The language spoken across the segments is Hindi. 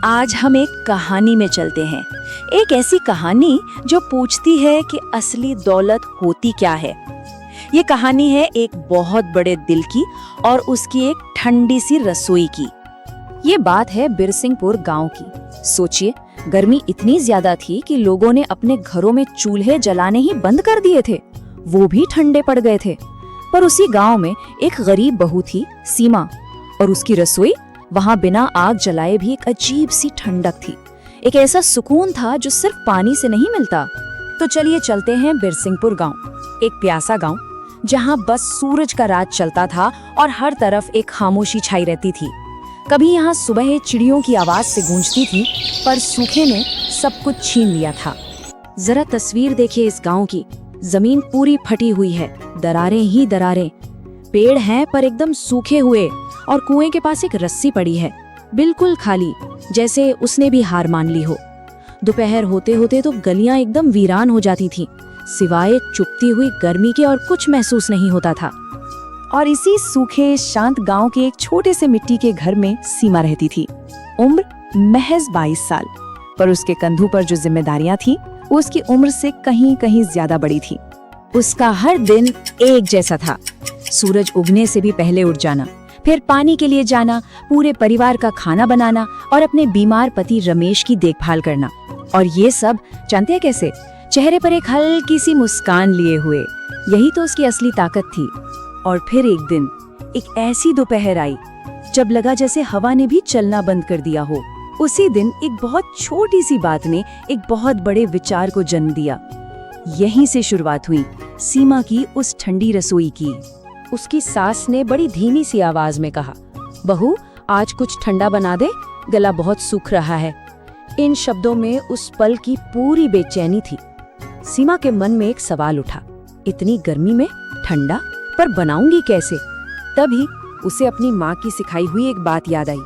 आज हम एक कहानी में चलते हैं। एक ऐसी कहानी जो पूछती है कि असली दौलत होती क्या है। ये कहानी है एक बहुत बड़े दिल की और उसकी एक ठंडी सी रसोई की। ये बात है बिरसिंहपुर गांव की। सोचिए, गर्मी इतनी ज्यादा थी कि लोगों ने अपने घरों में चूल्हे जलाने ही बंद कर दिए थे, वो भी ठंडे पड़ गए थे। पर उसी गांव में एक गरीब बहू थी, सीमा, और उसकी रसोई वहां बिना आग जलाए भी एक अजीब सी ठंडक थी। एक ऐसा सुकून था जो सिर्फ पानी से नहीं मिलता। तो चलिए चलते हैं बिरसिंहपुर गांव, एक प्यासा गांव जहां बस सूरज का राज चलता था और हर तरफ एक खामोशी छाई रहती थी। कभी यहाँ सुबह चिड़ियों की आवाज से गूंजती थी, पर सूखे ने सब कुछ छीन लिया था। जरा तस्वीर देखिए इस गांव की। जमीन पूरी फटी हुई है, दरारें ही दरारें। पेड़ हैं पर एकदम सूखे हुए, और कुएं के पास एक रस्सी पड़ी है, बिल्कुल खाली, जैसे उसने भी हार मान ली हो। दोपहर होते होते तो गलियां एकदम वीरान हो जाती थीं, सिवाय चुपती हुई गर्मी के और कुछ महसूस नहीं होता था। और इसी सूखे शांत गांव के एक छोटे से मिट्टी के घर में सीमा रहती थी। उम्र महज 22 साल, पर उसके कंधों पर जो जिम्मेदारियां थी वो उसकी उम्र से कहीं कहीं ज्यादा बड़ी थी। उसका हर दिन एक जैसा था। सूरज उगने से भी पहले उठ जाना, फिर पानी के लिए जाना, पूरे परिवार का खाना बनाना और अपने बीमार पति रमेश की देखभाल करना। और ये सब जानते हैं कैसे? चेहरे पर एक हल्की सी मुस्कान लिए हुए। यही तो उसकी असली ताकत थी। और फिर एक दिन एक ऐसी दोपहर आई जब लगा जैसे हवा ने भी चलना बंद कर दिया हो। उसी दिन एक बहुत छोटी सी बात ने एक बहुत बड़े विचार को जन्म दिया। यहीं से शुरुआत हुई सीमा की उस ठंडी रसोई की। उसकी सास ने बड़ी धीमी सी आवाज में कहा, बहू, आज कुछ ठंडा बना दे, गला बहुत सूख रहा है। इन शब्दों में उस पल की पूरी बेचैनी थी। सीमा के मन में एक सवाल उठा, इतनी गर्मी में ठंडा, पर बनाऊंगी कैसे? तभी उसे अपनी माँ की सिखाई हुई एक बात याद आई।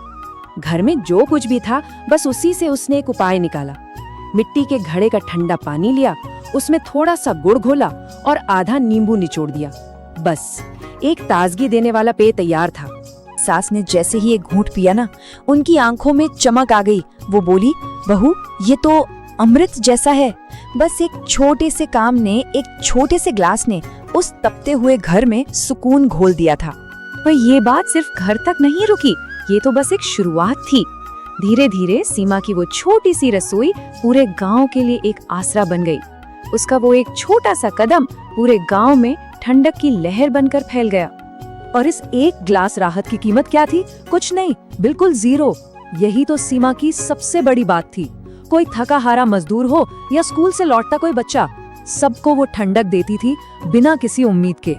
घर में जो कुछ भी था बस उसी से उसने एक उपाय निकाला। मिट्टी के घड़े का ठंडा पानी लिया, उसमें थोड़ा सा गुड़ घोला और आधा नींबू निचोड़ दिया। बस एक ताजगी देने वाला पेय तैयार था। सास ने जैसे ही एक घूंट पिया ना, उनकी आंखों में चमक आ गई। वो बोली, बहू, ये तो अमृत जैसा है। बस एक छोटे से काम ने, एक छोटे से ग्लास ने उस तपते हुए घर में सुकून घोल दिया था। पर ये बात सिर्फ घर तक नहीं रुकी, ये तो बस एक शुरुआत थी। धीरे धीरे सीमा की वो छोटी सी रसोई पूरे गांव के लिए एक आसरा बन गई। उसका वो एक छोटा सा कदम पूरे गांव में ठंडक की लहर बनकर फैल गया। और इस एक ग्लास राहत की कीमत क्या थी? कुछ नहीं, बिल्कुल जीरो। यही तो सीमा की सबसे बड़ी बात थी। कोई थका हारा मजदूर हो या स्कूल से लौटता कोई बच्चा, सबको वो ठंडक देती थी बिना किसी उम्मीद के।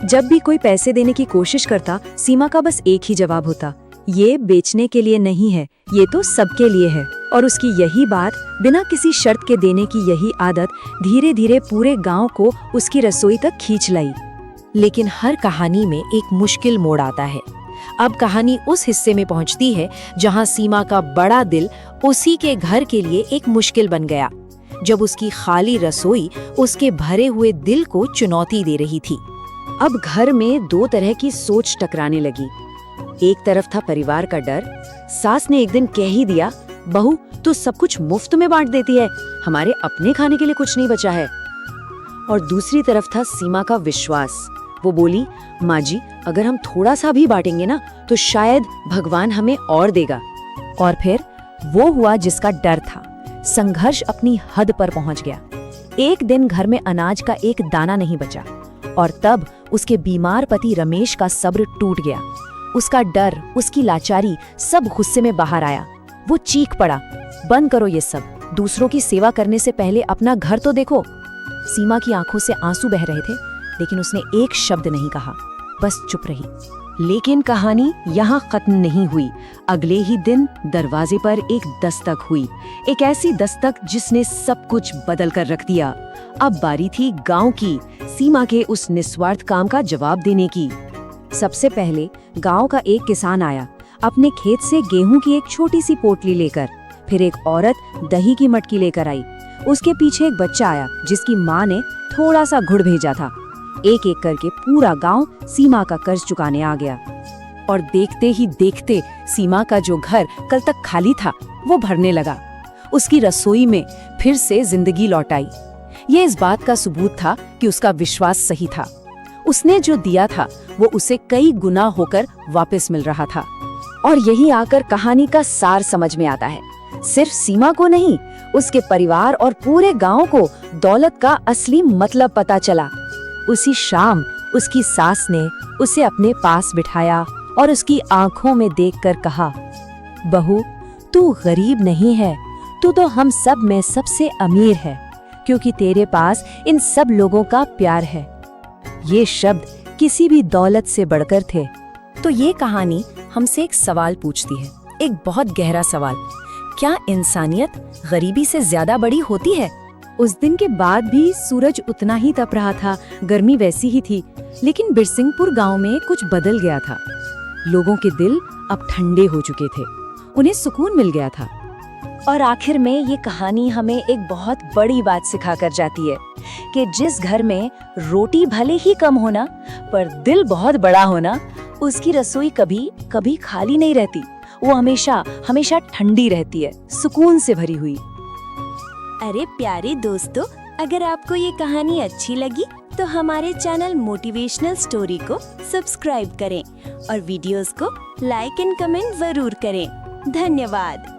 जब भी कोई पैसे देने की कोशिश करता, सीमा का बस एक ही जवाब होता, ये बेचने के लिए नहीं है, ये तो सबके लिए है। और उसकी यही बात, बिना किसी शर्त के देने की यही आदत धीरे धीरे पूरे गांव को उसकी रसोई तक खींच लाई। लेकिन हर कहानी में एक मुश्किल मोड़ आता है। अब कहानी उस हिस्से में पहुंचती है जहां सीमा का बड़ा दिल उसी के घर के लिए एक मुश्किल बन गया, जब उसकी खाली रसोई उसके भरे हुए दिल को चुनौती दे रही थी। अब घर में दो तरह की सोच टकराने लगी। एक तरफ था परिवार का डर। सास ने एक दिन कह ही दिया, बहू, तू सब कुछ मुफ्त में बांट देती है, हमारे अपने खाने के लिए कुछ नहीं बचा है। और दूसरी तरफ था सीमा का विश्वास। वो बोली, माँ जी, अगर हम थोड़ा सा भी बांटेंगे ना, तो शायद भगवान हमें और देगा। और फिर वो हुआ जिसका डर था। संघर्ष अपनी हद पर पहुंच गया। एक दिन घर में अनाज का एक दाना नहीं बचा, और तब उसके बीमार पति रमेश का सब्र टूट गया। उसका डर, उसकी लाचारी सब गुस्से में बाहर आया। वो चीख पड़ा, बंद करो ये सब, दूसरों की सेवा करने से पहले अपना घर तो देखो। सीमा की आंखों से आंसू बह रहे थे, लेकिन उसने एक शब्द नहीं कहा, बस चुप रही। लेकिन कहानी यहाँ खत्म नहीं हुई। अगले ही दिन दरवाजे पर एक दस्तक हुई, एक ऐसी दस्तक जिसने सब कुछ बदल कर रख दिया। अब बारी थी गांव की, सीमा के उस निस्वार्थ काम का जवाब देने की। सबसे पहले गांव का एक किसान आया, अपने खेत से गेहूं की एक छोटी सी पोटली लेकर। फिर एक औरत दही की मटकी लेकर आई। उसके पीछे एक बच्चा आया जिसकी माँ ने थोड़ा सा गुड़ भेजा था। एक एक करके पूरा गांव सीमा का कर्ज चुकाने आ गया। और देखते ही देखते सीमा का जो घर कल तक खाली था वो भरने लगा। उसकी रसोई में फिर से जिंदगी लौट आई। ये इस बात का सबूत था कि उसका विश्वास सही था। उसने जो दिया था वो उसे कई गुना होकर वापस मिल रहा था। और यही आकर कहानी का सार समझ में आता है। सिर्फ सीमा को नहीं, उसके परिवार और पूरे गांव को दौलत का असली मतलब पता चला। उसी शाम उसकी सास ने उसे अपने पास बिठाया और उसकी आंखों में देखकर कहा, बहू, तू गरीब नहीं है, तू तो हम सब में सबसे अमीर है, क्योंकि तेरे पास इन सब लोगों का प्यार है। ये शब्द किसी भी दौलत से बढ़कर थे। तो ये कहानी हमसे एक सवाल पूछती है, एक बहुत गहरा सवाल। क्या इंसानियत गरीबी से ज्यादा बड़ी होती है? उस दिन के बाद भी सूरज उतना ही तप रहा था, गर्मी वैसी ही थी, लेकिन बिरसिंहपुर गांव में कुछ बदल गया था। लोगों के दिल अब ठंडे हो चुके थे, उन्हें सुकून मिल गया था। और आखिर में ये कहानी हमें एक बहुत बड़ी बात सिखा कर जाती है कि जिस घर में रोटी भले ही कम होना पर दिल बहुत बड़ा होना, उसकी रसोई कभी कभी खाली नहीं रहती। वो हमेशा हमेशा ठंडी रहती है, सुकून से भरी हुई। अरे प्यारे दोस्तों, अगर आपको ये कहानी अच्छी लगी तो हमारे चैनल मोटिवेशनल स्टोरी को सब्सक्राइब करें और वीडियोस को लाइक एंड कमेंट जरूर करें। धन्यवाद।